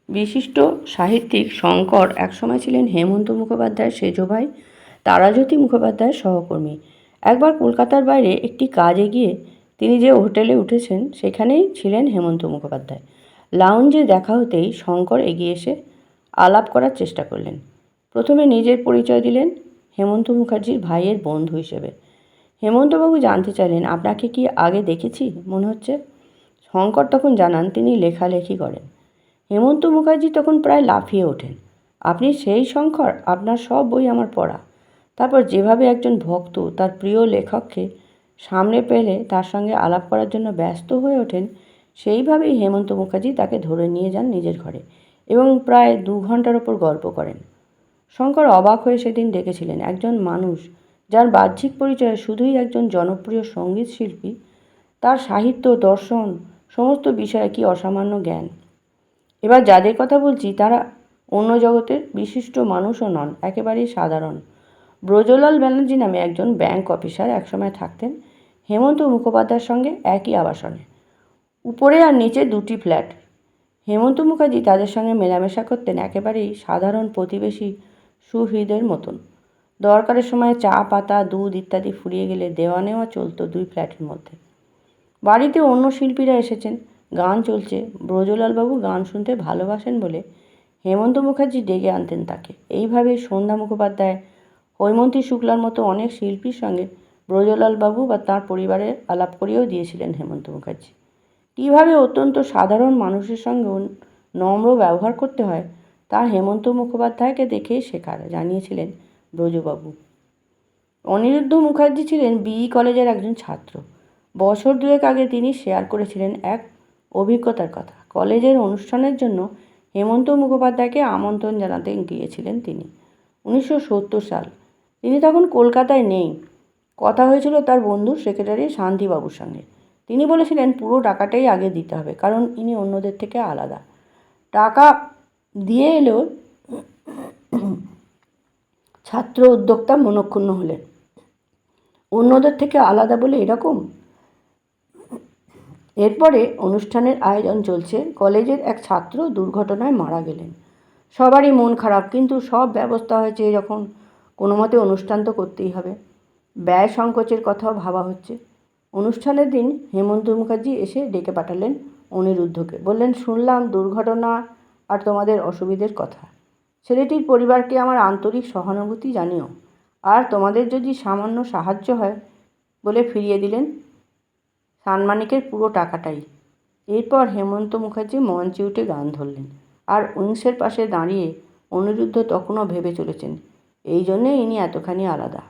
বিশিষ্ট সাহিত্যিক শঙ্কর একসময় ছিলেন হেমন্ত মুখোপাধ্যায়ের সেজ ভাই তারাজ্যোতি মুখোপাধ্যায়ের সহকর্মী। একবার কলকাতার বাইরে একটি কাজে গিয়ে তিনি যে হোটেলে উঠেছেন সেখানেই ছিলেন হেমন্ত মুখোপাধ্যায়। লাউঞ্জে দেখা হতেই শঙ্কর এগিয়ে এসে আলাপ করার চেষ্টা করলেন। প্রথমে নিজের পরিচয় দিলেন হেমন্ত মুখার্জির ভাইয়ের বন্ধু হিসেবে। হেমন্তবাবু জানতে চাইলেন, আপনাকে কি আগে দেখেছি মনে হচ্ছে? শঙ্কর তখন জানান তিনি লেখালেখি করেন। হেমন্ত মুখার্জি তখন প্রায় লাফিয়ে ওঠেন, আপনি সেই শঙ্কর, আপনার সব বই আমার পড়া। তারপর যেভাবে একজন ভক্ত তার প্রিয় লেখককে সামনে পেলে তার সঙ্গে আলাপ করার জন্য ব্যস্ত হয়ে ওঠেন, সেইভাবেই হেমন্ত মুখার্জি তাকে ধরে নিয়ে যান নিজের ঘরে এবং প্রায় 2 ঘন্টার ওপর গল্প করেন। শঙ্কর অবাক হয়ে সেদিন দেখেছিলেন একজন মানুষ যার বাহ্যিক পরিচয় শুধুই একজন জনপ্রিয় সঙ্গীত শিল্পী, তার সাহিত্য, দর্শন সমস্ত বিষয়ে কি অসামান্য জ্ঞান। এবার যাদের কথা বলছি তারা অন্য জগতের বিশিষ্ট মানুষও নন, একেবারেই সাধারণ। ব্রজলাল ব্যানার্জি নামে একজন ব্যাংক অফিসার একসময় থাকতেন হেমন্ত মুখোপাধ্যায়ের সঙ্গে একই আবাসনে। উপরে আর নিচে 2টি ফ্ল্যাট। হেমন্ত মুখার্জি তাদের সঙ্গে মেলামেশা করতেন একেবারেই সাধারণ প্রতিবেশী সুহৃদের মতন। দরকারের সময় চা, পাতা, দুধ ইত্যাদি ফুরিয়ে গেলে দেওয়া নেওয়া চলতো 2 ফ্ল্যাটের মধ্যে। বাড়িতে অন্য শিল্পীরা এসেছেন, গান চলছে, ব্রজলালবাবু গান শুনতে ভালোবাসেন বলে হেমন্ত মুখার্জি ডেকে আনতেন তাকে। এইভাবে সন্ধ্যা মুখোপাধ্যায়, হৈমন্তী শুক্লার মতো অনেক শিল্পীর সঙ্গে ব্রজলালবাবু বা তাঁর পরিবারের আলাপ করিয়েও দিয়েছিলেন হেমন্ত মুখার্জি। কীভাবে অত্যন্ত সাধারণ মানুষের সঙ্গেও নম্র ব্যবহার করতে হয় তা হেমন্ত মুখোপাধ্যায়কে দেখেই শেখার, জানিয়েছিলেন ব্রজবাবু। অনিরুদ্ধ মুখার্জি ছিলেন বিই কলেজের একজন ছাত্র। বছর 2 আগে তিনি শেয়ার করেছিলেন এক অভিজ্ঞতার কথা। কলেজের অনুষ্ঠানের জন্য হেমন্ত মুখোপাধ্যায়কে আমন্ত্রণ জানাতে গিয়েছিলেন তিনি। 1970 সাল। তিনি তখন কলকাতায় নেই। কথা হয়েছিল তার বন্ধু সেক্রেটারি শান্তিবাবুর সঙ্গে। তিনি বলেছিলেন পুরো টাকাটাই আগে দিতে হবে, কারণ ইনি অন্যদের থেকে আলাদা। টাকা দিয়ে এলেও ছাত্র উদ্যোক্তা মনঃক্ষুণ্ণ হলেন। অন্যদের থেকে আলাদা বলে এরকম? এরপরে অনুষ্ঠানের আয়োজন চলছে। কলেজের এক ছাত্র দুর্ঘটনায় মারা গেলেন। সবারই মন খারাপ, কিন্তু সব ব্যবস্থা হয়েছে যখন কোনো মতে অনুষ্ঠান তো করতেই হবে। ব্যয় সংকোচের কথাও ভাবা হচ্ছে। অনুষ্ঠানের দিন হেমন্ত মুখার্জি এসে ডেকে পাঠালেন অনিরুদ্ধকে। বললেন, শুনলাম দুর্ঘটনা আর তোমাদের অসুবিধের কথা। ছেলেটির পরিবারকে আমার আন্তরিক সহানুভূতি জানিও, আর তোমাদের যদি সামান্য সাহায্য হয় বলে ফিরিয়ে দিলেন সানমানিকের পুরো টাকাটাই। এরপর হেমন্ত মুখার্জি মঞ্চে উঠে গান ধরলেন, আর উইংসের পাশে দাঁড়িয়ে অনিরুদ্ধ তখনও ভেবে চলেছেন এই জন্যে ইনি এতখানি আলাদা।